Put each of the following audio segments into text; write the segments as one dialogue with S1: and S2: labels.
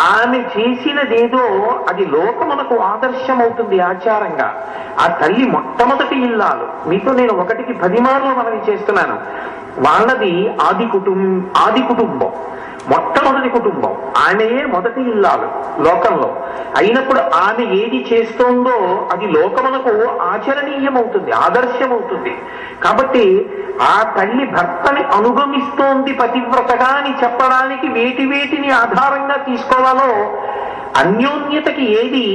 S1: ఆమె చేసినదేదో అది లోకమునకు ఆదర్శమవుతుంది ఆచారంగా. ఆ తల్లి మొట్టమొదటి ఇల్లాలు. మీతో నేను 1కి 10 మార్లు మనవి చేస్తున్నాను. వాళ్ళది ఆది కుటుంబం, మొట్టమొదటి కుటుంబం. ఆమెయే మొదటి ఇల్లాలు లోకంలో. అయినప్పుడు ఆమె ఏది చేస్తోందో అది లోకమునకు ఆచరణీయమవుతుంది, ఆదర్శమవుతుంది. కాబట్టి ఆ తల్లి భర్తని అనుగమిస్తోంది పతివ్రతగా అని చెప్పడానికి వేటిని ఆధారంగా తీసుకోవాలో, అన్యోన్యతకి ఏది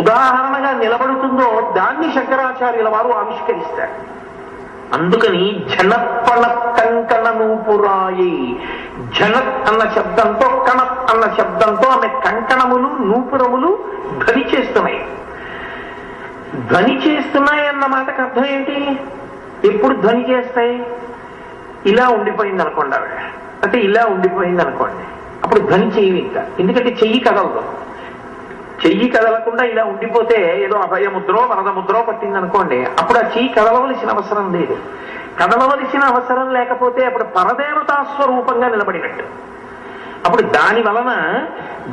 S1: ఉదాహరణగా నిలబడుతుందో దాన్ని శంకరాచార్యుల వారు ఆవిష్కరిస్తారు. అందుకని జనపణ కంకణ నూపురాయి, జనత్ అన్న శబ్దంతో కణత్ అన్న శబ్దంతో ఆమె కంకణములు నూపురములు ధ్వని చేస్తున్నాయి. ధ్వని చేస్తున్నాయి అన్న మాటకు అర్థం ఏంటి? ఎప్పుడు ధ్వని చేస్తాయి? ఇలా ఉండిపోయింది అనుకోండి ఆవిడ, అంటే ఇలా ఉండిపోయింది అనుకోండి, అప్పుడు ధ్వని చేయవు ఇంకా. ఎందుకంటే చెయ్యి కదలదు. చెయ్యి కదలకుండా ఇలా ఉండిపోతే ఏదో అభయముద్రో వరదముద్రో పట్టింది అనుకోండి, అప్పుడు ఆ చెయ్యి కదలవలసిన అవసరం లేదు. కదలవలసిన అవసరం లేకపోతే అప్పుడు పరదేవతా స్వరూపంగా నిలబడినట్టు. అప్పుడు దాని వలన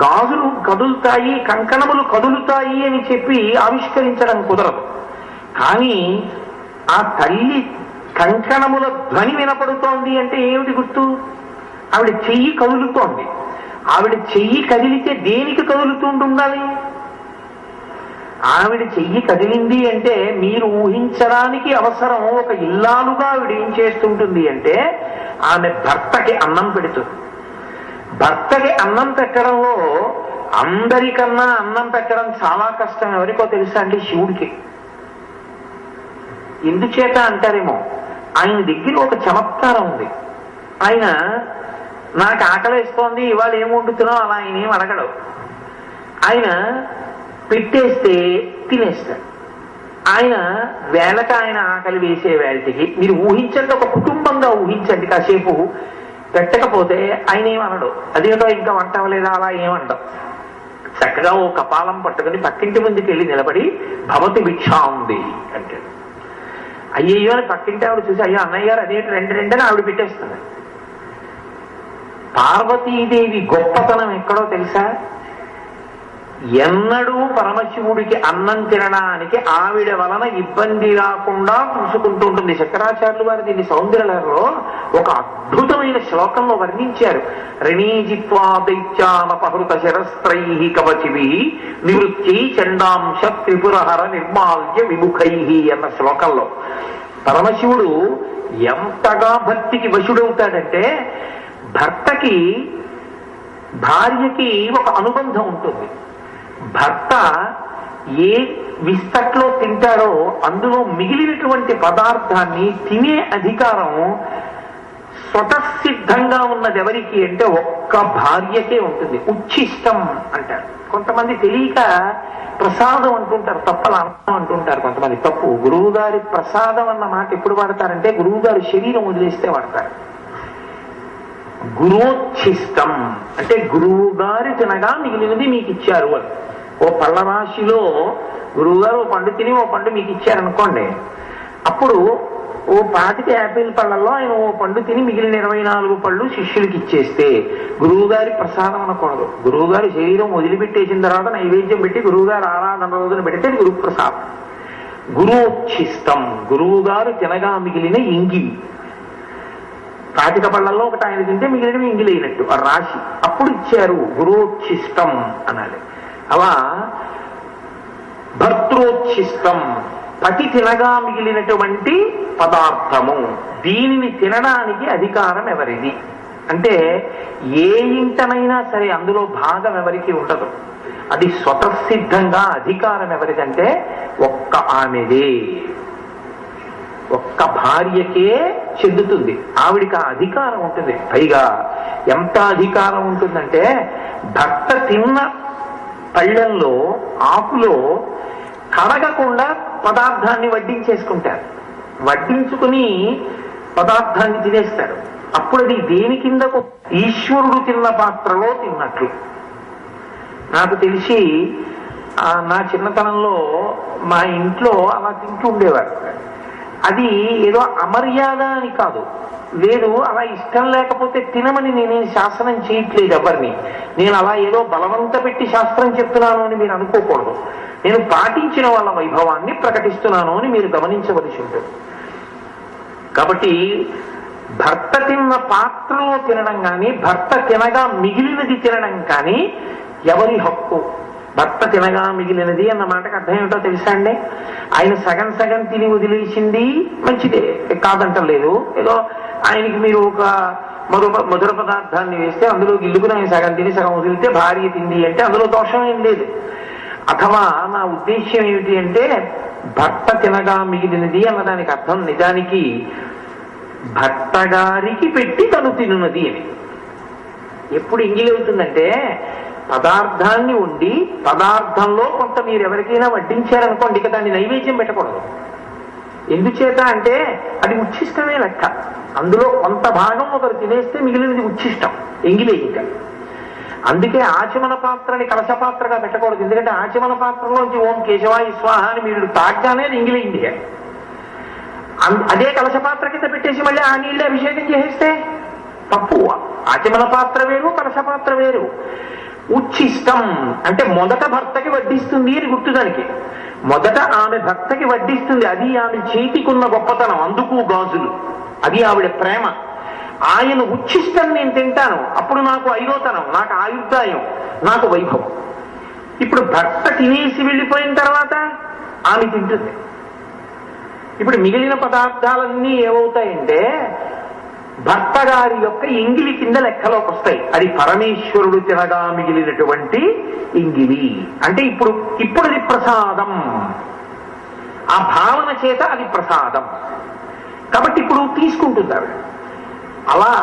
S1: గాజులు కదులుతాయి, కంకణములు కదులుతాయి అని చెప్పి ఆవిష్కరించడం కుదరదు. కానీ ఆ తల్లి కంకణముల ధ్వని వినపడుతోంది అంటే ఏమిటి గుర్తు? ఆవిడ చెయ్యి కదులుతోంది. ఆవిడ చెయ్యి కదిలితే దేనికి కదులుతుండాలి? ఆవిడ చెయ్యి కదిలింది అంటే మీరు ఊహించడానికి అవసరం. ఒక ఇల్లాలుగా ఆవిడ ఏం చేస్తుంటుంది అంటే ఆమె భర్తకి అన్నం పెడుతుంది. భర్తకి అన్నం పెట్టడంలో అందరికన్నా అన్నం పెట్టడం చాలా కష్టం. ఎవరికో తెలుసా అండి? శివుడికి. ఎందుచేత అంటారేమో, ఆయన దగ్గర ఒక చమత్కారం ఉంది. ఆయన నాకు ఆకలిస్తోంది ఇవాళ ఏం వండుతున్నావు అలా ఆయన ఏం అడగడు. ఆయన పెట్టేస్తే తినేస్తాడు. ఆయన వేళకి ఆయన ఆకలి వేసే వేళకి మీరు ఊహించండి, ఒక కుటుంబంగా ఊహించండి కాసేపు. పెట్టకపోతే ఆయన ఏమనడు, అదేంటో ఇంకా వంట అవ్వలేదా అలా ఏమంటాం. చక్కగా ఓ కపాలం పట్టుకుని పక్కింటి ముందుకు వెళ్ళి నిలబడి భవతి భిక్షా ఉంది అంటే, అయ్యయ్యో అని పక్కింటి ఆవిడ చూసి అయ్యో అన్నయ్య గారు అదేంటి రెండని ఆవిడ పెట్టేస్తుంది. పార్వతీదేవి గొప్పతనం ఎక్కడో తెలుసా? ఎన్నడూ పరమశివుడికి అన్నం తినడానికి ఆవిడ వలన ఇబ్బంది రాకుండా చూసుకుంటూ ఉంటుంది. శంకరాచార్యులు వారు దీన్ని సౌందర్యలహరిలో ఒక అద్భుతమైన శ్లోకంలో వర్ణించారు. రణీజిత్వా దైత్యానపహృత శరస్త్రై కవచిభి నివృత్తి చండాంశ త్రిపురహర నిర్మాల్య విముఖై అన్న శ్లోకంలో పరమశివుడు ఎంతగా భక్తికి వశుడవుతాడంటే, భర్తకి భార్యకి ఒక అనుబంధం ఉంటుంది. భర్త ఏ విస్తట్లో తింటాడో అందులో మిగిలినటువంటి పదార్థాన్ని తినే అధికారం స్వతసిద్ధంగా ఉన్నది ఎవరికి అంటే ఒక్క భార్యకే ఉంటుంది. ఉచ్ఛిష్టం అంటారు. కొంతమంది తెలియక ప్రసాదం అంటుంటారు, తప్పల అన్నం అంటుంటారు కొంతమంది. తప్పు. గురువు గారి ప్రసాదం అన్న మాట ఎప్పుడు వాడతారంటే గురువు గారి శరీరం వదిలేస్తే వాడతారు. గురోచ్ఛిష్టం అంటే గురువు గారి తినగా మిగిలినది మీకు ఇచ్చారు అని. ఓ పళ్ళ రాశిలో గురువు గారు ఓ పండు తిని ఓ పండు మీకు ఇచ్చారనుకోండి, అప్పుడు ఓ 25 యాపిల్ పళ్ళల్లో ఆయన ఓ పండు తిని మిగిలిన 24 పళ్ళు శిష్యులకి ఇచ్చేస్తే గురువు గారి ప్రసాదం అనకూడదు. గురువు గారి శరీరం వదిలిపెట్టేసిన తర్వాత నైవేద్యం పెట్టి గురువు గారు ఆరాధన రోజున పెడితే గురు ప్రసాదం. గురోచ్ఛిష్టం గురువు గారు తినగా మిగిలిన ఇంగిలి. 25 పళ్ళల్లో ఒకటి ఆయన తింటే మిగిలినవి ఇంగిలైనట్టు ఆ రాశి. అప్పుడు ఇచ్చారు గురోచ్ఛిష్టం అనాలి. అలా భర్తృచ్ఛిష్టం పతి తినగా మిగిలినటువంటి పదార్థము. దీనిని తినడానికి అధికారం ఎవరిది అంటే ఏ ఇంటనైనా సరే అందులో భాగం ఎవరికి ఉండదు. అది స్వతసిద్ధంగా అధికారం ఎవరిదంటే ఒక్క ఆమెదే, ఒక్క భార్యకే చెందుతుంది. ఆవిడికి ఆ అధికారం ఉంటుంది. పైగా ఎంత అధికారం ఉంటుందంటే భర్త తిన్న పళ్ళెంలో ఆకులో కడగకుండా పదార్థాన్ని వడ్డించేసుకుంటారు. వడ్డించుకుని పదార్థాన్ని తినేస్తారు. అప్పుడు అది దేని కిందకు? ఈశ్వరుడు తిన్న పాత్రలో తిన్నట్లు. నాకు తెలిసి నా చిన్నతనంలో మా ఇంట్లో అలా తింటూ ఉండేవారు. అది ఏదో అమర్యాద అని కాదు, లేదు, అలా ఇష్టం లేకపోతే తినమని నేనేం శాసనం చేయట్లేదు ఎవరిని. నేను అలా ఏదో బలవంత పెట్టి శాస్త్రం చెప్తున్నాను అని మీరు అనుకోకూడదు. నేను పాటించిన వాళ్ళ వైభవాన్ని ప్రకటిస్తున్నాను అని మీరు గమనించవలసి ఉంటుంది. కాబట్టి భర్త తిన్న పాత్రలో తినడం కానీ, భర్త తినగా మిగిలినది తినడం కానీ ఎవరి హక్కు? భర్త తినగా మిగిలినది అన్న మాటకు అర్థం ఏమిటో తెలుసా అండి? ఆయన సగం సగం తిని వదిలేసింది మంచిదే, కాదంటలేదు. ఏదో ఆయనకి మీరు ఒక మధుర పదార్థాన్ని వేస్తే అందులో గిల్లుకుని ఆయన సగం తిని సగం వదిలితే భార్య తింది అంటే అందులో దోషం ఏం లేదు. అథవా నా ఉద్దేశ్యం ఏమిటి అంటే, భర్త తినగా మిగిలినది అన్నదానికి అర్థం నిజానికి భర్త గారికి పెట్టి తను తినున్నది అని. ఎప్పుడు ఎంగిలవుతుందంటే, పదార్థాన్ని వండి పదార్థంలో కొంత మీరు ఎవరికైనా వడ్డించారనుకోండి, ఇక దాన్ని నైవేద్యం పెట్టకూడదు. ఎందుచేత అంటే అది ఉచ్ఛిష్టమే లెక్క. అందులో కొంత భాగం ఒకరు తినేస్తే మిగిలినది ఉచ్ఛిష్టం, ఎంగిలే. ఇంకా అందుకే ఆచమన పాత్రని కలశ పాత్రగా పెట్టకూడదు. ఎందుకంటే ఆచమన పాత్రలోంచి ఓం కేశవాయ స్వాహ అని మీరు తాగ్గానే అది ఎంగిలైంది. అదే కలశ పాత్ర కింద పెట్టేసి మళ్ళీ ఆ నీళ్ళే అభిషేకం చేసేస్తే తప్పు. ఆచమన పాత్ర వేరు, కలశ పాత్ర వేరు. ఉచ్ఛిష్టం అంటే మొదట భర్తకి వడ్డిస్తుంది అని గుర్తు. దానికి మొదట ఆమె భర్తకి వడ్డిస్తుంది, అది ఆమె చేతికున్న గొప్పతనం. అందుకు గాజులు, అది ఆవిడ ప్రేమ. ఆయన ఉచ్ఛిష్టం నేను తింటాను, అప్పుడు నాకు ఐదోతనం, నాకు ఆయుర్దాయం, నాకు వైభవం. ఇప్పుడు భర్త తినేసి వెళ్ళిపోయిన తర్వాత ఆమె తింటుంది. ఇప్పుడు మిగిలిన పదార్థాలన్నీ ఏమవుతాయంటే భర్త గారి యొక్క ఎంగిలి కింద లెక్కలోకి వస్తాయి. అది పరమేశ్వరుడు తినగా మిగిలినటువంటి ఎంగిలి. అంటే ఇప్పుడు అది ప్రసాదం, ఆ భావన చేత అది ప్రసాదం. కాబట్టి ఇప్పుడు తీసుకుంటుంది ఆవిడ. అలా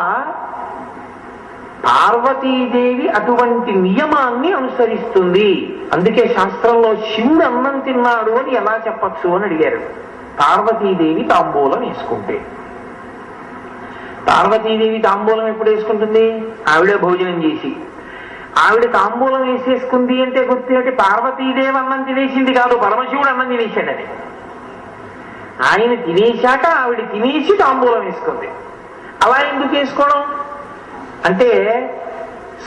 S1: పార్వతీదేవి అటువంటి నియమాన్ని అనుసరిస్తుంది. అందుకే శాస్త్రంలో శివుడు అన్నం తిన్నాడు అని ఎలా చెప్పచ్చు అని అడిగారు. పార్వతీదేవి తాంబూలం వేసుకుంటే. పార్వతీదేవి తాంబూలం ఎప్పుడు వేసుకుంటుంది? ఆవిడే భోజనం చేసి. ఆవిడ తాంబూలం వేసేసుకుంది అంటే గుర్తు ఏంటి? పార్వతీదేవి అన్నం తినేసింది కాదు, పరమశివుడు అన్నం తినేసాడని. ఆయన తినేశాక ఆవిడ తినేసి తాంబూలం వేసుకుంది. అలా ఎందుకు వేసుకోవడం అంటే,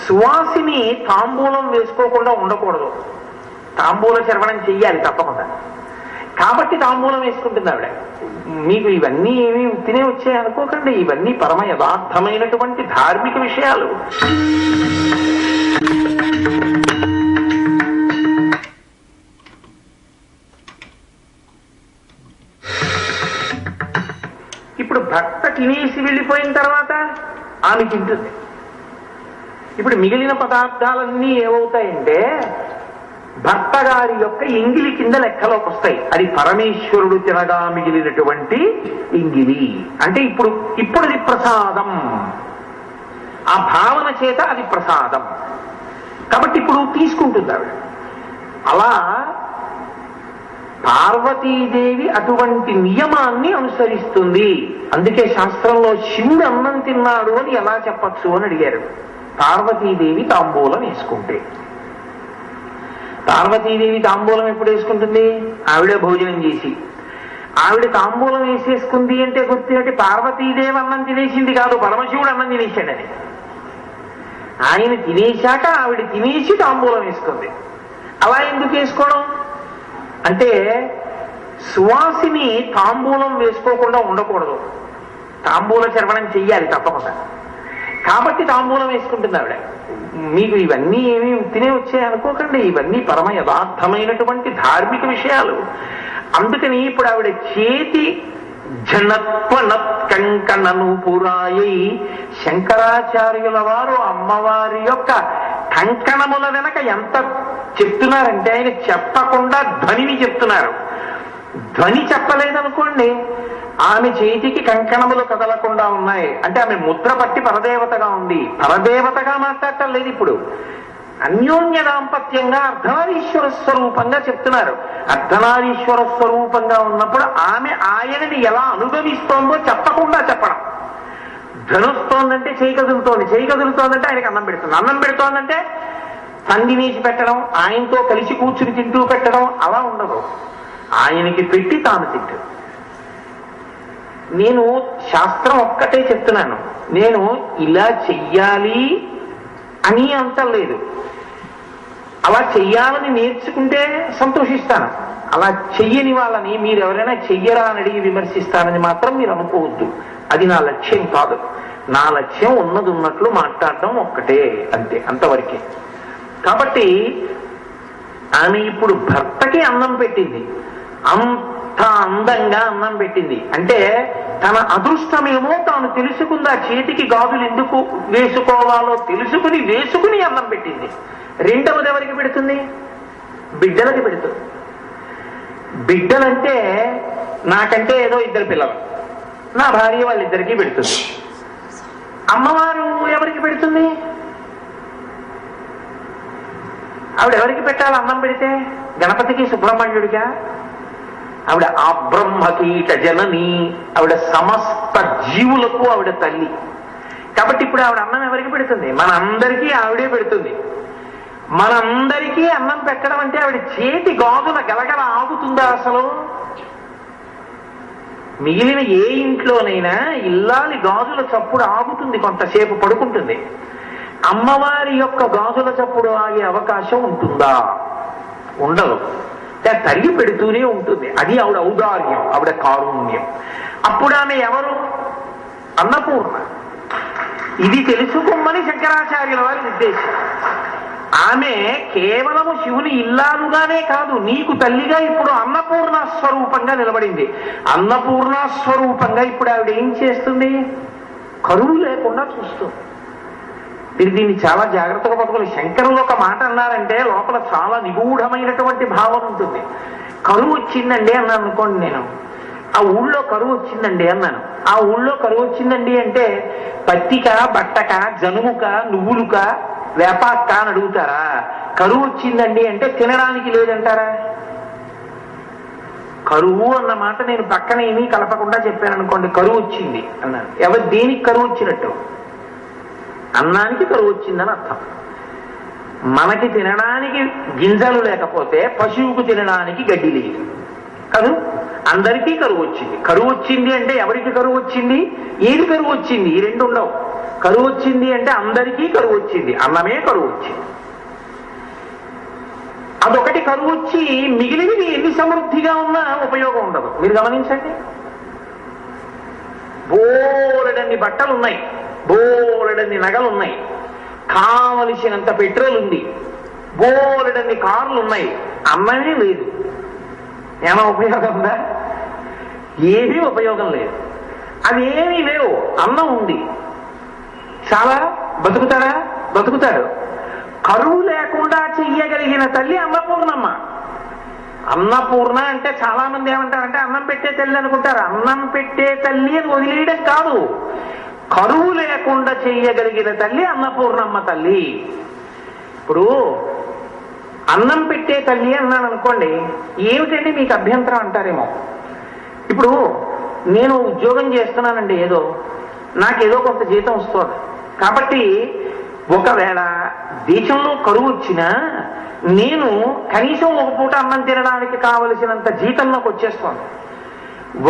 S1: సువాసిని తాంబూలం వేసుకోకుండా ఉండకూడదు, తాంబూల శ్రవణం చెయ్యాలి తప్పకుండా. కాబట్టి తాంబూలం వేసుకుంటుంది ఆవిడ. మీకు ఇవన్నీ ఏమీ తినే వచ్చాయి అనుకోకండి, ఇవన్నీ పరమ యథార్థమైనటువంటి ధార్మిక విషయాలు. ఇప్పుడు భర్త తినేసి వెళ్ళిపోయిన తర్వాత ఆమె తింటుంది. ఇప్పుడు మిగిలిన పదార్థాలన్నీ ఏమవుతాయంటే భర్త గారి యొక్క ఎంగిలి కింద లెక్కలోకి వస్తాయి. అది పరమేశ్వరుడు తినగా మిగిలినటువంటి ఎంగిలి. అంటే ఇప్పుడు అది ప్రసాదం, ఆ భావన చేత అది ప్రసాదం. కాబట్టి ఇప్పుడు తీసుకుంటుంది ఆవిడ. అలా పార్వతీదేవి అటువంటి నియమాన్ని అనుసరిస్తుంది. అందుకే శాస్త్రంలో శివుడు అన్నం తిన్నాడు అని ఎలా చెప్పచ్చు అని అడిగారు. పార్వతీదేవి తాంబూలం వేసుకుంటే. పార్వతీదేవి తాంబూలం ఎప్పుడు వేసుకుంటుంది? ఆవిడే భోజనం చేసి. ఆవిడ తాంబూలం వేసేసుకుంది అంటే గుర్తు ఏంటి? పార్వతీదేవి అన్నం తినేసింది కాదు, పరమశివుడు అన్నం తినేసాడని. ఆయన తినేశాక ఆవిడ తినేసి తాంబూలం వేసుకుంది. అలా ఎందుకు వేసుకోవడం అంటే, సువాసిని తాంబూలం వేసుకోకుండా ఉండకూడదు, తాంబూల శ్రవణం చెయ్యాలి తప్పకుండా. కాబట్టి తాంబూలం వేసుకుంటుంది ఆవిడ. మీకు ఇవన్నీ ఏమీ తినే వచ్చాయి అనుకోకండి, ఇవన్నీ పరమ యథార్థమైనటువంటి ధార్మిక విషయాలు. అందుకని ఇప్పుడు ఆవిడ చేతి జనత్వనత్కంకణను పురాయి, శంకరాచార్యుల వారు అమ్మవారి యొక్క కంకణముల వెనక ఎంత చెప్తున్నారంటే, ఆయన చెప్పకుండా ధ్వనిని చెప్తున్నారు. ధ్వని చెప్పలేదనుకోండి, ఆమె చేతికి కంకణములు కదలకుండా ఉన్నాయి అంటే ఆమె ముద్ర పట్టి పరదేవతగా ఉంది. పరదేవతగా మాట్లాడటం లేదు. ఇప్పుడు అన్యోన్య దాంపత్యంగా అర్ధనారీశ్వర స్వరూపంగా చెప్తున్నారు. అర్ధనారీశ్వర స్వరూపంగా ఉన్నప్పుడు ఆమె ఆయనని ఎలా అనుభవిస్తోందో చెప్పకుండా చెప్పడం. ధనుస్తోందంటే చేయి కదులుతోంది, చేయి కదులుతోందంటే ఆయనకి అన్నం పెడుతుంది, అన్నం పెడుతోందంటే తండ్రి వేసి పెట్టడం, ఆయనతో కలిసి కూర్చుని తింటూ పెట్టడం అలా ఉండదు. ఆయనకి పెట్టి తాను తింటుంది. నేను శాస్త్రం ఒక్కటే చెప్తున్నాను. నేను ఇలా చెయ్యాలి అని అంటలేదు. అలా చెయ్యాలని నేర్చుకుంటే సంతోషిస్తాను. అలా చెయ్యని వాళ్ళని మీరు ఎవరైనా చెయ్యరా అని అడిగి విమర్శిస్తానని మాత్రం మీరు అనుకోవద్దు. అది నా లక్ష్యం కాదు. నా లక్ష్యం ఉన్నది ఉన్నట్లు మాట్లాడడం ఒక్కటే, అంతే, అంతవరకే. కాబట్టి ఆమె ఇప్పుడు భర్తకి అన్నం పెట్టింది. అంత అందంగా అన్నం పెట్టింది అంటే తన అదృష్టమేమో తాను తెలుసుకుందా. చేతికి గాజులు ఎందుకు వేసుకోవాలో వేసుకుని అన్నం పెట్టింది. రెండవది ఎవరికి పెడుతుంది? బిడ్డలకి పెడుతుంది. బిడ్డలంటే నాకంటే ఏదో ఇద్దరు పిల్లలు, నా భార్య వాళ్ళిద్దరికీ పెడుతుంది. అమ్మవారు ఎవరికి పెడుతుంది? ఆవిడ ఎవరికి పెట్టాలి అన్నం పెడితే? గణపతికి, సుబ్రహ్మణ్యుడిగా? ఆవిడ ఆ బ్రహ్మకీట జనని, ఆవిడ సమస్త జీవులకు ఆవిడ తల్లి. కాబట్టి ఇప్పుడు ఆవిడ అన్నం ఎవరికి పెడుతుంది? మనందరికీ ఆవిడే పెడుతుంది. మనందరికీ అన్నం పెట్టడం అంటే ఆవిడ చేతి గాజుల గలగల ఆగుతుందా అసలు? మిగిలిన ఏ ఇంట్లోనైనా ఇల్లాలి గాజుల చప్పుడు ఆగుతుంది, కొంతసేపు పడుకుంటుంది. అమ్మవారి యొక్క గాజుల చప్పుడు ఆగే అవకాశం ఉంటుందా? ఉండదు. తల్లి పెడుతూనే ఉంటుంది. అది ఆవిడ ఔదార్యం, ఆవిడ కారుణ్యం. అప్పుడు ఆమె ఎవరు? అన్నపూర్ణ. ఇది తెలుసుకోమని శంకరాచార్యుల వారి ఉద్దేశం. ఆమె కేవలము శివుని ఇల్లాలుగానే కాదు, నీకు తల్లిగా ఇప్పుడు అన్నపూర్ణ స్వరూపంగా నిలబడింది. అన్నపూర్ణ స్వరూపంగా ఇప్పుడు ఆవిడ ఏం చేస్తుంది? కరువు లేకుండా చూస్తుంది. మీరు దీన్ని చాలా జాగ్రత్తగా పట్టుకోవాలి. శంకరులు ఒక మాట అన్నారంటే లోపల చాలా నిగూఢమైనటువంటి భావన ఉంటుంది. కరువు వచ్చిందండి అన్నాను అనుకోండి, నేను ఆ ఊళ్ళో కరువు వచ్చిందండి అన్నాను. ఆ ఊళ్ళో కరువు వచ్చిందండి అంటే పత్తిక, బట్టక, జనుముక, నువ్వులుక, వేపాక్క అని అడుగుతారా? కరువు వచ్చిందండి అంటే తినడానికి లేదంటారా? కరువు అన్న మాట నేను పక్కన ఏమీ కలపకుండా చెప్పాను అనుకోండి, కరువు వచ్చింది అన్నాను. ఎవరు దేనికి కరువు వచ్చినట్టు? అన్నానికి కరువు వచ్చిందని అర్థం. మనకి తినడానికి గింజలు లేకపోతే పశువుకు తినడానికి గడ్డి లేదు కాదు. అందరికీ కరువు వచ్చింది. కరువు వచ్చింది అంటే ఎవరికి కరువు వచ్చింది? ఏది కరువు వచ్చింది? ఈ రెండు ఉండవు. కరువు వచ్చింది అంటే అందరికీ కరువు వచ్చింది, అన్నమే కరువు వచ్చింది. అదొకటి కరువు వచ్చి మిగిలినవి ఎన్ని సమృద్ధిగా ఉన్నా ఉపయోగం ఉండదు. మీరు గమనించండి. బోలెడన్ని బట్టలు ఉన్నాయి, బోలెడన్ని నగలున్నాయి, కావలసినంత పెట్రోల్ ఉంది, బోలెడన్ని కార్లు ఉన్నాయి, అన్నమే లేదు. ఏమైనా ఉపయోగం ఉందా? ఏమీ ఉపయోగం లేదు. అవేమీ లేవు. అన్నం ఉంది, చాలా బతుకుతారా? బతుకుతాడు. కరువు లేకుండా చెయ్యగలిగిన తల్లి అన్నపూర్ణమ్మ. అన్నపూర్ణ అంటే చాలా మంది ఏమంటారంటే అన్నం పెట్టే తల్లి అనుకుంటారు. అన్నం పెట్టే తల్లి అని వదిలేయడం కాదు, కరువు లేకుండా చెయ్యగలిగిన తల్లి అన్నపూర్ణమ్మ తల్లి. ఇప్పుడు అన్నం పెట్టే తల్లి అన్నాను అనుకోండి, ఏమిటండి మీకు అభ్యంతరం అంటారేమో. ఇప్పుడు నేను ఉద్యోగం చేస్తున్నానండి, నాకేదో కొంత జీతం వస్తుంది. కాబట్టి ఒకవేళ దేశంలో కరువు వచ్చినా నేను కనీసం ఒక పూట అన్నం తినడానికి కావలసినంత జీతంలోకి వచ్చేస్తాను.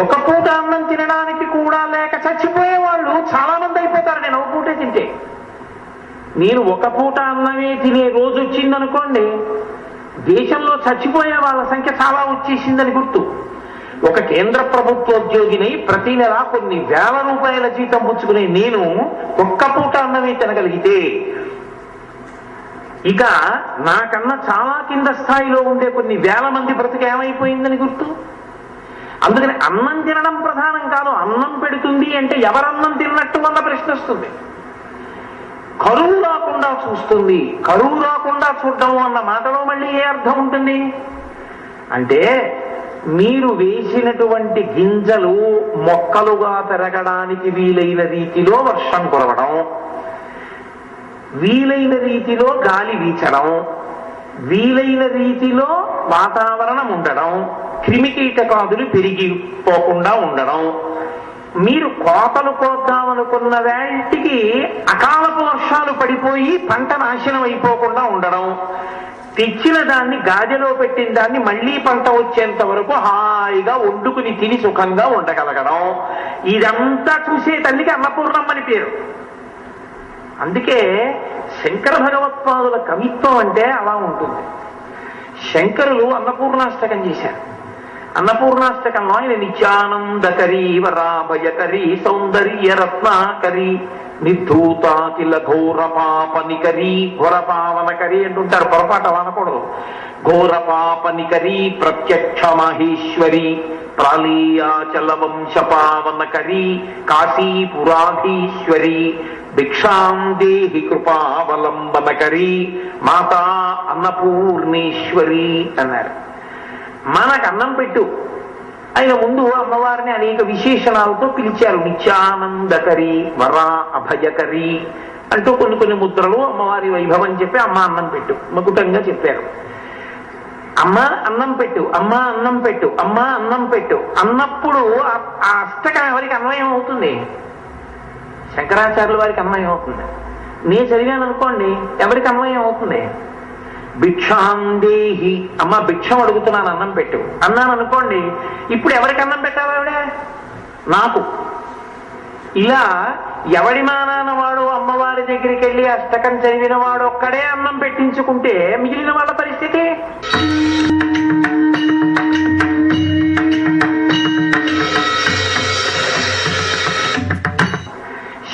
S1: ఒక పూట అన్నం తినడానికి కూడా లేక చచ్చిపోయే వాళ్ళు చాలా మంది అయిపోతారు నేను ఒక పూటే తింటే. నేను ఒక పూట అన్నమే తినే రోజు వచ్చిందనుకోండి, దేశంలో చచ్చిపోయే వాళ్ళ సంఖ్య చాలా వచ్చేసిందని గుర్తు. ఒక కేంద్ర ప్రభుత్వోద్యోగిని ప్రతి నెల కొన్ని వేల రూపాయల జీతం పుచ్చుకునే నేను ఒక్క పూట అన్నమే తినగలిగితే, ఇక నాకన్నా చాలా కింద స్థాయిలో ఉండే కొన్ని వేల మంది బ్రతికి ఏమైపోయిందని గుర్తు. అందుకని అన్నం తినడం ప్రధానం కాదు. అన్నం పెడుతుంది అంటే ఎవరన్నం తిన్నట్టు వల్ల ప్రశ్న వస్తుంది. కరువు రాకుండా చూస్తుంది. కరువు రాకుండా చూడడం అన్న మాటలో మళ్ళీ ఏ అర్థం ఉంటుంది అంటే, మీరు వేసినటువంటి గింజలు మొక్కలుగా పెరగడానికి వీలైన రీతిలో వర్షం కురవడం, వీలైన రీతిలో గాలి వీచడం, వీలైన రీతిలో వాతావరణం ఉండడం, క్రిమికీటకాదులు పెరిగిపోకుండా ఉండడం, మీరు కోతలు కోద్దామనుకున్న వాటికి అకాలపు వర్షాలు పడిపోయి పంట నాశనం అయిపోకుండా ఉండడం, తెచ్చిన దాన్ని గాజెలో పెట్టిన దాన్ని మళ్లీ పంట వచ్చేంత వరకు హాయిగా వండుకుని తిని సుఖంగా ఉండగలగడం, ఇదంతా చూసే తల్లికి అన్నపూర్ణమ్మని పేరు. అందుకే శంకర భగవత్పాదుల కవిత్వం అంటే అలా ఉంటుంది. శంకరులు అన్నపూర్ణాష్టకం చేశారు. అన్నపూర్ణాష్టకంలో ఆయన నిత్యానందకరీ వరాభయకరీ సౌందర్య రత్నాకరీ నిర్ధూతాకిల ఘోర పాపనికరీ ఘోర పావనకరీ అంటుంటారు. పొరపాటు అలా అనకూడదు. ఘోర పాపనికరీ ప్రత్యక్ష మహేశ్వరి ప్రాళీయాచల వంశ పావనకరీ కాశీపురాధీశ్వరి భిక్షాం దేహి కృపావలంబనకరీ మాతా అన్నపూర్ణేశ్వరి అన్నారు. మనకు అన్నం పెట్టు. ఆయన ముందు అమ్మవారిని అనేక విశేషణాలతో పిలిచారు. నిత్యానందకరి వరా అభయకరి అంటూ కొన్ని కొన్ని ముద్రలు అమ్మవారి వైభవం చెప్పి అమ్మ అన్నం పెట్టు మకుటంగా చెప్పారు. అమ్మ అన్నం పెట్టు, అమ్మ అన్నం పెట్టు, అమ్మ అన్నం పెట్టు అన్నప్పుడు ఆ అష్టకం ఎవరికి అన్వయం అవుతుంది? శంకరాచార్యుల వారికి అన్వయం అవుతుంది. నేను చదివాను అనుకోండి, ఎవరికి అన్వయం అవుతుంది? భిక్షాందేహి, అమ్మ భిక్షం అడుగుతున్నాను అన్నం పెట్టు అన్నాను అనుకోండి, ఇప్పుడు ఎవరికి అన్నం పెట్టాలి? ఆవిడ నాకు. ఇలా ఎవడి మానాన వాడు అమ్మవారి దగ్గరికి వెళ్ళి అష్టకం చదివిన వాడు ఒక్కడే అన్నం పెట్టించుకుంటే మిగిలిన వాళ్ళ పరిస్థితి.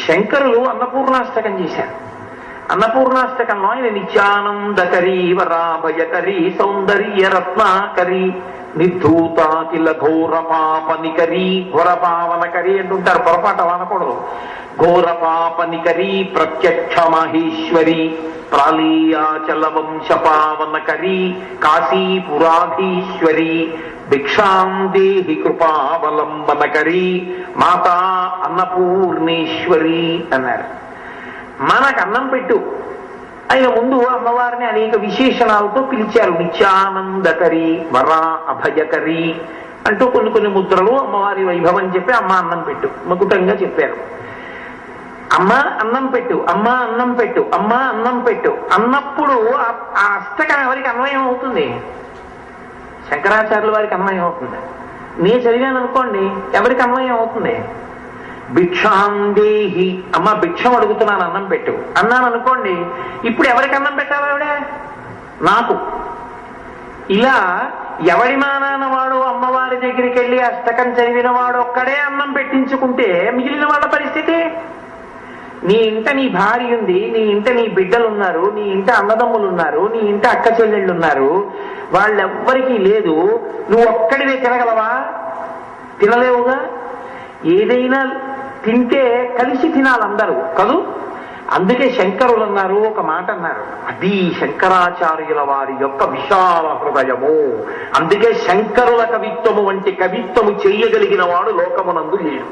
S1: శంకరులు అన్నపూర్ణాష్టకం చేశారు. అన్నపూర్ణాష్టకంలో ఆయన నిత్యానందకరీ వరాభయకరీ సౌందర్య రత్నాకరీ నిర్ధూతాకిల ఘోర పాపనికరీ ఘోర పావనకరీ అంటుంటారు. పొరపాటు అలా అనకూడదు. ఘోర పాపనికరీ ప్రత్యక్ష మహేశ్వరి ప్రాళీయాచల వంశ పావనకరీ కాశీపురాధీశ్వరి భిక్షాం దేహి కృపావలంబనకరీ మాతా అన్నపూర్ణేశ్వరి అన్నారు. మనకు అన్నం పెట్టు. ఆయన ముందు అమ్మవారిని అనేక విశేషణాలతో పిలిచారు. నిత్యానందకరి వరా అభయకరి అంటూ కొన్ని కొన్ని ముద్రలు అమ్మవారి వైభవం చెప్పి అమ్మ అన్నం పెట్టు మకుటంగా చెప్పారు. అమ్మ అన్నం పెట్టు, అమ్మ అన్నం పెట్టు, అమ్మ అన్నం పెట్టు అన్నప్పుడు ఆ అష్టకం ఎవరికి అన్వయం అవుతుంది? శంకరాచార్యుల వారికి అన్వయం అవుతుంది. నేను చదివాను అనుకోండి, ఎవరికి అన్వయం అవుతుంది? భిక్షాందేహి, అమ్మ భిక్షం అడుగుతున్నాను అన్నం పెట్టు అన్నాను అనుకోండి, ఇప్పుడు ఎవరికి అన్నం పెట్టాలి? ఆవిడ నాకు. ఇలా ఎవడి మానాన వాడు అమ్మవారి దగ్గరికి వెళ్ళి అష్టకం చదివిన వాడు ఒక్కడే అన్నం పెట్టించుకుంటే మిగిలిన వాళ్ళ పరిస్థితి. నీ ఇంట నీ భార్య ఉంది, నీ ఇంట నీ బిడ్డలు ఉన్నారు, నీ ఇంట అన్నదమ్ములు ఉన్నారు, నీ ఇంట అక్క చెల్లెళ్ళు ఉన్నారు, వాళ్ళెవ్వరికీ లేదు. నువ్వు ఒక్కడివే తినగలవా? తినలేవుగా. ఏదైనా తింటే కలిసి తినాలందరూ కదూ. అందుకే శంకరులు అన్నారు, ఒక మాట అన్నారు, అది శంకరాచార్యుల వారి యొక్క విశాల హృదయము. అందుకే శంకరుల కవిత్వము వంటి కవిత్వము చెయ్యగలిగిన వాడు లోకమునందు లేడు.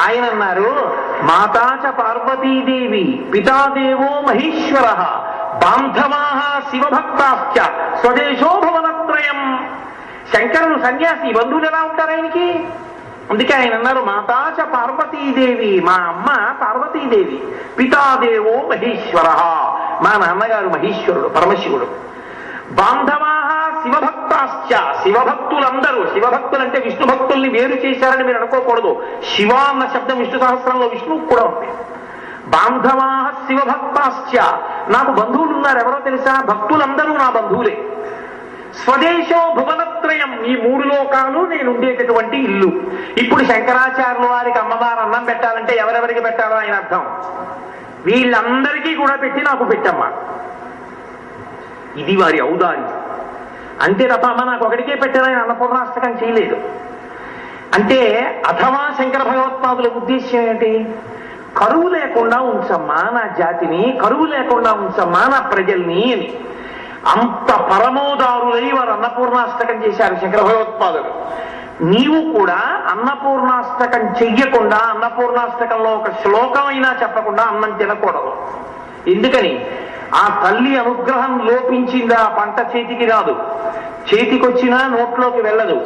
S1: ఆయన అన్నారు, మాతాచ పార్వతీదేవి పితాదేవో మహేశ్వర బాంధవాః శివభక్తాశ్చ స్వదేశో భువనత్రయం. శంకరులు సన్యాసి, బంధువులు ఎలా ఉంటారు ఆయనకి? అందుకే ఆయన అన్నారు, మాతాచ పార్వతీదేవి, మా అమ్మ పార్వతీదేవి, పితాదేవో మహేశ్వర, మా నాన్నగారు మహేశ్వరుడు పరమశివుడు, బాంధవాః శివభక్తాశ్చ, శివభక్తులందరూ, శివభక్తులంటే విష్ణు భక్తుల్ని వేరు చేశారని మీరు అనుకోకూడదు. శివ అన్న శబ్దం విష్ణు సహస్రంలో విష్ణువు కూడా ఉంది. బాంధవాః శివభక్తాశ్చ, నాకు బంధువులు ఉన్నారు, ఎవరో తెలుసా? భక్తులందరూ నా బంధువులే. స్వదేశో భువనత్రయం, ఈ మూడు లోకాలు నేను ఉండేటటువంటి ఇల్లు. ఇప్పుడు శంకరాచార్యుల వారికి అమ్మవారు అన్నం పెట్టాలంటే ఎవరెవరికి పెట్టాలో ఆయన అర్థం, వీళ్ళందరికీ కూడా పెట్టి నాకు పెట్టమ్మా. ఇది వారి ఔదార్యం. అంతే తప్ప అమ్మ నాకు ఒకటికే పెట్టాలని అన్నపూర్ణాష్టకం చేయలేదు. అంటే అథవా శంకర భగవత్పాదుల ఉద్దేశ్యం ఏంటి? కరువు లేకుండా ఉంచమ్మా నా జాతిని, కరువు లేకుండా ఉంచమ్మా నా ప్రజల్ని అని. అంత పరమోదారులై వారు అన్నపూర్ణాష్టకం చేశారు శంకర భగవత్పాదులు. నీవు కూడా అన్నపూర్ణాష్టకం చెయ్యకుండా, అన్నపూర్ణాష్టకంలో ఒక శ్లోకం అయినా చెప్పకుండా అన్నం తినకూడదు. ఎందుకని? ఆ తల్లి అనుగ్రహం లోపించిందా పంట చేతికి రాదు, చేతికొచ్చినా నోట్లోకి వెళ్ళదు,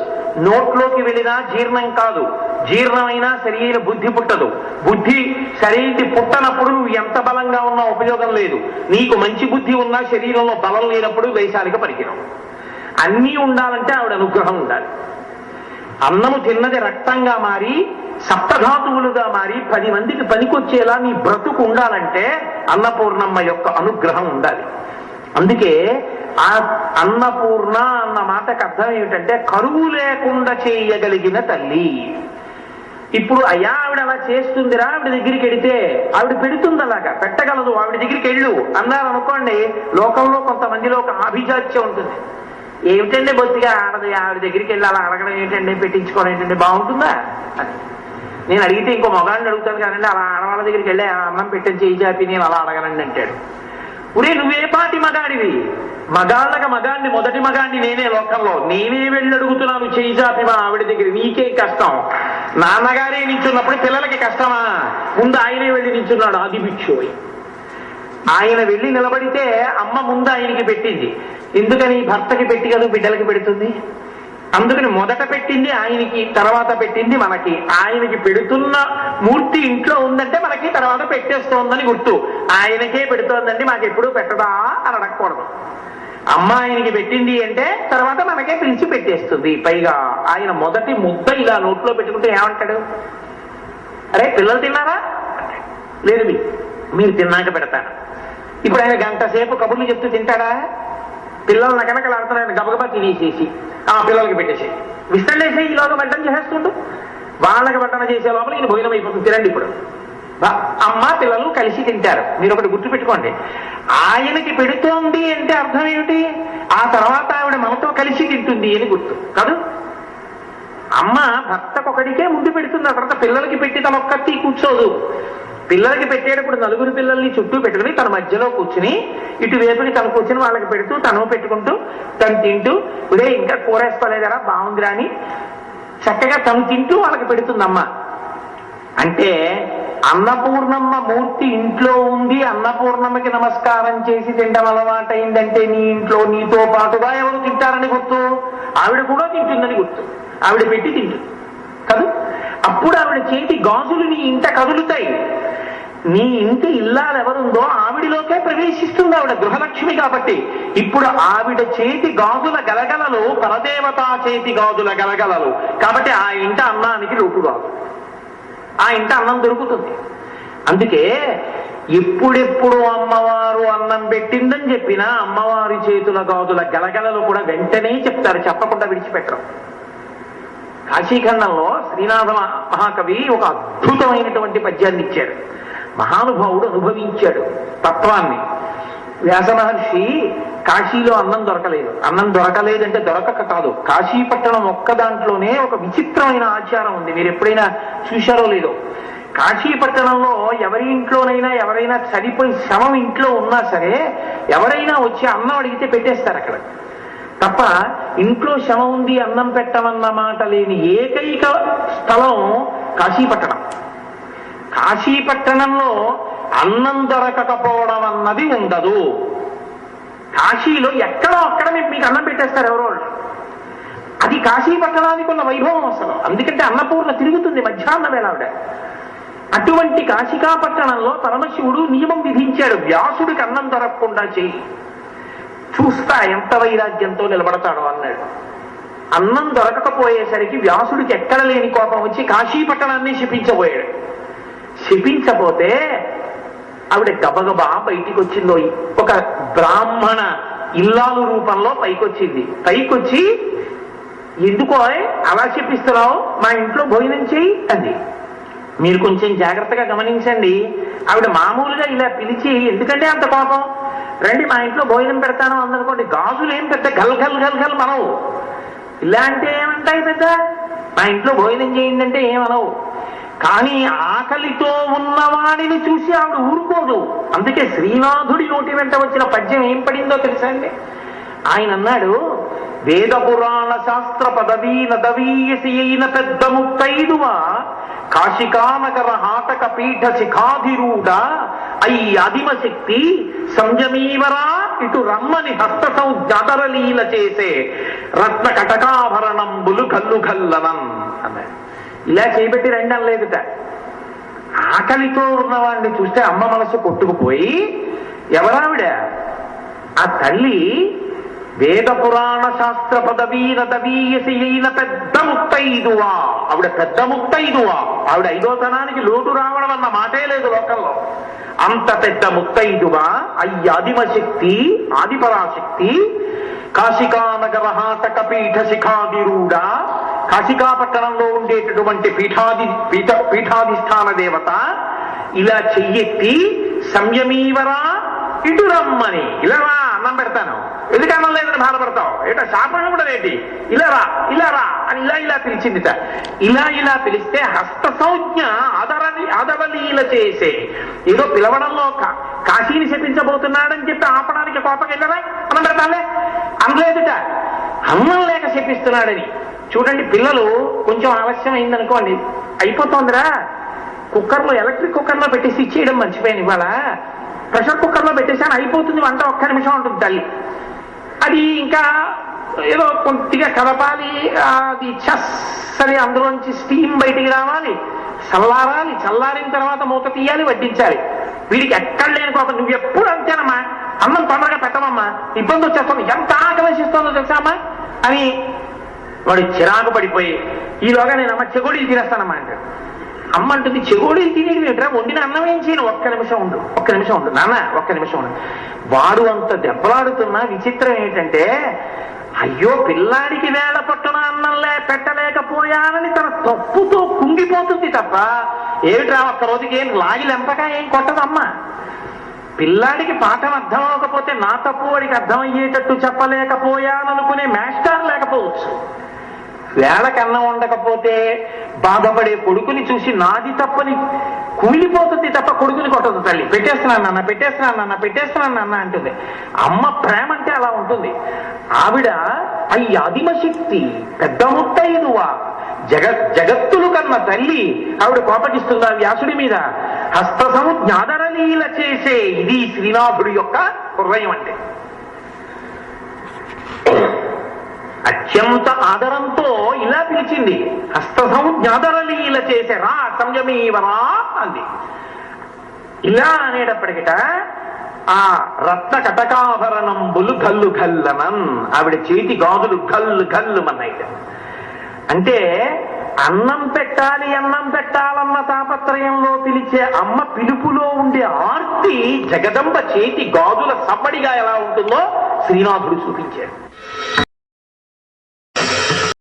S1: నోట్లోకి వెళ్ళినా జీర్ణం కాదు, జీర్ణమైనా సరైన బుద్ధి పుట్టదు. బుద్ధి సరైనది పుట్టనప్పుడు నువ్వు ఎంత బలంగా ఉన్నా ఉపయోగం లేదు. నీకు మంచి బుద్ధి ఉన్నా శరీరంలో బలం లేనప్పుడు వైశాలిక పరికరం. అన్నీ ఉండాలంటే ఆవిడ అనుగ్రహం ఉండాలి. అన్నము తిన్నది రక్తంగా మారి సప్తధాతువులుగా మారి 10 మందికి పనికొచ్చేలా నీ బ్రతుకు ఉండాలంటే అన్నపూర్ణమ్మ యొక్క అనుగ్రహం ఉండాలి. అందుకే ఆ అన్నపూర్ణ అన్న మాటకు అర్థం ఏమిటంటే కరువు లేకుండా చేయగలిగిన తల్లి. ఇప్పుడు అయ్యా ఆవిడ అలా చేస్తుందిరా, ఆవిడ దగ్గరికి వెడితే ఆవిడ పెడుతుంది, అలాగా పెట్టగలదు, ఆవిడ దగ్గరికి వెళ్ళు అన్నారు అనుకోండి. లోకంలో కొంతమందిలో ఒక ఆభిజాత్యం ఉంటుంది. ఏమిటండి బొత్తిగా ఆడదు, ఆవిడ దగ్గరికి వెళ్ళి అలా అడగడం ఏంటండి, పెట్టించుకోవడం ఏంటండి, బాగుంటుందా అని నేను అడిగితే ఇంకో మగాడిని అడుగుతాను కానండి, అలా ఆడవాళ్ళ దగ్గరికి వెళ్ళి అన్నం పెట్టని చేయి చాపి నేను అలా అడగనండి అంటాడు. ఉరే నువ్వే పాటి మగాడివి, మగాళ్ళగా మగాడిని మొదటి మగాడిని నేనే లోకంలో, నేనే వెళ్ళి అడుగుతున్నాను చేయి చాపి మా ఆవిడ దగ్గర, నీకే కష్టం. నాన్నగారే నించున్నప్పుడు పిల్లలకి కష్టమా? ముందు ఆయనే వెళ్ళి నించున్నాడు ఆది బిచ్చోయ్. ఆయన వెళ్ళి నిలబడితే అమ్మ ముందు ఆయనకి పెట్టింది. ఎందుకని భర్తకి పెట్టి కదా బిడ్డలకి పెడుతుంది. అందుకని మొదట పెట్టింది ఆయనకి, తర్వాత పెట్టింది మనకి. ఆయనకి పెడుతున్న మూర్తి ఇంట్లో ఉందంటే మనకి తర్వాత పెట్టేస్తోందని గుర్తు. ఆయనకే పెడుతోందండి మాకెప్పుడు పెట్టదా అని అడగకూడదు. అమ్మ ఆయనకి పెట్టింది అంటే తర్వాత మనకే పిలిచి పెట్టేస్తుంది. పైగా ఆయన మొదటి ముద్ద ఇలా నోట్లో పెట్టుకుంటే ఏమంటాడు? అరే పిల్లలు తిన్నారా? లేదు మీరు తిన్నాక పెడతాను. ఇప్పుడు ఆయన గంట సేపు కబుర్లు చెప్తూ తింటాడా? పిల్లలు నకనకలాడుతున్న ఆయన గబగబా తినేసేసి ఆ పిల్లలకి పెట్టేసి విస్తలేసి ఈలోగా వంటన చేసేస్తుండు. వాళ్ళకి వంటన చేసే లోపల ఈయన భోజనం అయిపోతుంది. తినండి ఇప్పుడు. అమ్మ పిల్లలు కలిసి తింటారు. మీరు ఒకటి గుర్తుపెట్టుకోండి, ఆయనకి పెడుతోంది అంటే అర్థం ఏమిటి? ఆ తర్వాత ఆవిడ మనతో కలిసి తింటుంది అని గుర్తు కాదు. అమ్మ భర్తకొకడికే ముందు పెడుతుంది, ఆ తర్వాత పిల్లలకి పెట్టి తన ఒక్కటి కూర్చోదు. పిల్లలకి పెట్టేటప్పుడు 4 పిల్లల్ని చుట్టూ పెట్టుకుని తన మధ్యలో కూర్చుని ఇటువైపుకి తను కూర్చుని వాళ్ళకి పెడుతూ తను పెట్టుకుంటూ తను తింటూ ఇదే ఇంకా కూరేసుకోలేదరా బాగుందిరా అని చక్కగా తను తింటూ వాళ్ళకి పెడుతుందమ్మ. అంటే అన్నపూర్ణమ్మ మూర్తి ఇంట్లో ఉంది, అన్నపూర్ణమ్మకి నమస్కారం చేసి తినడం అలవాటైందంటే నీ ఇంట్లో నీతో పాటుగా ఎవరు తింటారని గుర్తు. ఆవిడ కూడా తింటుందని గుర్తు. ఆవిడ పెట్టి తింటుంది కాదు. అప్పుడు ఆవిడ చేతి గాజులు నీ ఇంట కదులుతాయి. నీ ఇంటి ఇల్లాలు ఎవరుందో ఆవిడిలోకే ప్రవేశిస్తుంది ఆవిడ, గృహలక్ష్మి కాబట్టి. ఇప్పుడు ఆవిడ చేతి గాజుల గలగలలు పరదేవతా చేతి గాజుల గలగలలు కాబట్టి ఆ ఇంట అన్నానికి లోటు రాదు, ఆ ఇంట అన్నం దొరుకుతుంది. అందుకే ఎప్పుడెప్పుడు అమ్మవారు అన్నం పెట్టిందని చెప్పినా అమ్మవారి చేతుల గాజుల గలగలలు కూడా వెంటనే చెప్తారు, చెప్పకుండా విడిచిపెట్టరు. కాశీఖండంలో శ్రీనాథ మహాకవి ఒక అద్భుతమైనటువంటి పద్యాన్ని ఇచ్చాడు. మహానుభావుడు అనుభవించాడు తత్వాన్ని. వ్యాస మహర్షి కాశీలో అన్నం దొరకలేదు. అన్నం దొరకలేదంటే దొరకక కాదు, కాశీపట్టణం ఒక్క దాంట్లోనే ఒక విచిత్రమైన ఆచారం ఉంది. మీరు ఎప్పుడైనా చూశారో లేదో, కాశీపట్టణంలో ఎవరి ఇంట్లోనైనా ఎవరైనా చనిపోయి శవం ఇంట్లో ఉన్నా సరే ఎవరైనా వచ్చి అన్నం అడిగితే పెట్టేస్తారు అక్కడ. తప్ప ఇంట్లో శవం ఉంది అన్నం పెట్టమన్న మాట లేని ఏకైక స్థలం కాశీపట్టణం. కాశీపట్టణంలో అన్నం దొరకకపోవడం అన్నది ఉండదు. కాశీలో ఎక్కడో అక్కడ మీకు అన్నం పెట్టేస్తారు ఎవరో. అది కాశీపట్టణానికి ఉన్న వైభవం అసలు. అందుకంటే అన్నపూర్ణ తిరుగుతుంది మధ్యాహ్నం వేళ ఆవిడ. అటువంటి కాశికాపట్టణంలో పరమశివుడు నియమం విధించాడు, వ్యాసుడికి అన్నం దొరకకుండా చేయి, చూస్తా ఎంత వైరాగ్యంతో నిలబడతాడో అన్నాడు. అన్నం దొరకకపోయేసరికి వ్యాసుడికి ఎక్కడ లేని కోపం వచ్చి కాశీపట్టణాన్ని శపించబోయాడు. శపించపోతే ఆవిడ గబగబా బయటికి వచ్చిందో, ఒక బ్రాహ్మణ ఇల్లాలు రూపంలో పైకొచ్చింది. పైకొచ్చి ఎందుకో అలా శపిస్తున్నావు, మా ఇంట్లో భోజనం చేయి అంది. మీరు కొంచెం జాగ్రత్తగా గమనించండి, ఆవిడ మామూలుగా ఇలా పిలిచి ఎందుకంటే అంత కోపం, రండి మా ఇంట్లో భోజనం పెడతాను అందనుకోండి, గాజులు ఏం పెద్ద గల్ గల్ గల్ గల్ మనవు. ఇలాంటి ఏమంటాయి పెద్ద, మా ఇంట్లో భోజనం చేయండి అంటే ఏమనవు. కానీ ఆకలితో ఉన్నవాడిని చూసి ఆవిడ ఊరుకోదు. అందుకే శ్రీనాథుడి నోటి వెంట వచ్చిన పద్యం ఏం పడిందో తెలుసా అండి? ఆయన అన్నాడు, వేద పురాణ శాస్త్ర పదవీ నదవీయసి అయిన పెద్ద ముత్తైదువా, కాశికానగర హాటక పీఠ శిఖాధిరూఢ అయి ఆదిమ శక్తి సంజమీవరా ఇటు రమ్మని హస్త సంజాతరలీల చేసే రత్న కటకాభరణంబులు కల్లు కల్లనం అన్నాడు. ఇలా చేయబెట్టి రండి అనలేదుట. ఆకలితో ఉన్నవాడిని చూస్తే అమ్మ మనసు కొట్టుకుపోయి, ఎవరావిడ? ఆ తల్లి వేద పురాణ శాస్త్ర పదవీన దవీయసి అయిన పెద్ద ముత్తైదువా. ఆవిడ పెద్ద ముత్తైదువా. ఆవిడ ఐదోతనానికి లోటు రావడం అన్న మాటే లేదు లోకంలో. అంత పెద్ద ముత్తైదువా, అయ్యాదిమశక్తి, ఆదిపరాశక్తి, కాశికానగరహాటక పీఠ శిఖాదిరూఢ, కాశికాపట్టణంలో ఉండేటటువంటి పీఠాధిష్టాన దేవత ఇలా చెయ్యెత్తి సంయమీవరా ఇటు రమ్మని, ఇలా రా అన్నం పెడతాను, ఎందుకు అన్నం లేదని బాధపడతావు, ఏటో శాపం కూడా ఏంటి, ఇలా రా అని ఇలా పిలిచిందిట. ఇలా పిలిస్తే హస్త సంజ్ఞ ఆదవలీల చేసే, ఏదో పిలవడంలో కాశీని శపించబోతున్నాడని చెప్పి ఆపడానికి కోపకెళ్ళరా అన్నం పెడతాలే అనలేదుట. అన్నం లేక శపిస్తున్నాడని. చూడండి, పిల్లలు కొంచెం ఆలస్యం అయిందనుకోండి, అయిపోతుందిరా, కుక్కర్లో ఎలక్ట్రిక్ కుక్కర్లో పెట్టేసి ఇచ్చేయడం మర్చిపోయాను, ఇవాళ ప్రెషర్ కుక్కర్లో పెట్టేసాను అయిపోతుంది వంట, ఒక్క నిమిషం ఉంటుంది తల్లి. అది ఇంకా ఏదో కొద్దిగా కదపాలి, అది చస్ అని అందులోంచి స్టీమ్ బయటికి రావాలి, చల్లారాలి, చల్లారిన తర్వాత మూత తీయాలి, వడ్డించాలి. వీడికి ఎక్కడ లేని కోపం, నువ్వు ఎప్పుడు అంతేనమ్మా, అన్నం తొందరగా పెట్టమమ్మా, ఇబ్బంది వచ్చేస్తుంది, ఎంత ఆకలిస్తుందో తెలుసామా అని వాడు చిరాకు పడిపోయి, ఈలోగా నేను అమ్మ చెగోడీలు తినేస్తానమ్మా అంటాడు. అమ్మ అంటుంది, చెగోడీలు తినేది ఏంట్రా, వండిన అన్నం ఏం చేయను, ఒక్క నిమిషం ఉండు నాన్న, ఒక్క నిమిషం ఉండు. వాడు అంత దెబ్బలాడుతున్నా విచిత్రం ఏంటంటే, అయ్యో పిల్లాడికి వేళ పట్టున అన్నంలే పెట్టలేకపోయానని తన తప్పుతో కుంగిపోతుంది తప్ప, ఏమిట్రా ఒక్క రోజుకి ఏం లాగి లెంపగా ఏం కొట్టదమ్మ. పిల్లాడికి పాఠం అర్థం అవ్వకపోతే నా తప్పు వాడికి అర్థమయ్యేటట్టు చెప్పలేకపోయాననుకునే మాస్టర్ లేకపోవచ్చు. వేళకి అన్నం ఉండకపోతే బాధపడే కొడుకుని చూసి నాది తప్పని కుమిలిపోతుంది తప్ప కొడుకుని కొట్టదు తల్లి. పెట్టేస్తున్నాను నాన్న అంటుంది. అమ్మ ప్రేమ అంటే అలా ఉంటుంది. ఆవిడ అదిమశక్తి, పెద్ద ముత్తైదువా, జగత్తులు కన్న తల్లి. ఆవిడ కోపగిస్తుందా వ్యాసుడి మీద? హస్తసము జ్ఞాదరలీల చేసే, ఇది శ్రీనాథుడి యొక్క హృదయం అంటే. అత్యంత ఆదరంతో ఇలా పిలిచింది, హస్తసము జ్ఞాదరలీల చేసే, రా సంయమీవరా అంది. ఇలా అనేటప్పటికిట ఆ రత్న కటకాభరణంబులు గల్లు గల్లనన్, ఆవిడ చేతి గాజులు గల్లు గల్లు మన్నాయిట. అంటే అన్నం పెట్టాలన్న తాపత్రయంలో పిలిచే అమ్మ పిలుపులో ఉండే ఆర్తి జగదంబ చేతి గాజుల సప్పడిగా ఎలా ఉంటుందో శ్రీనాథుడు చూపించాడు.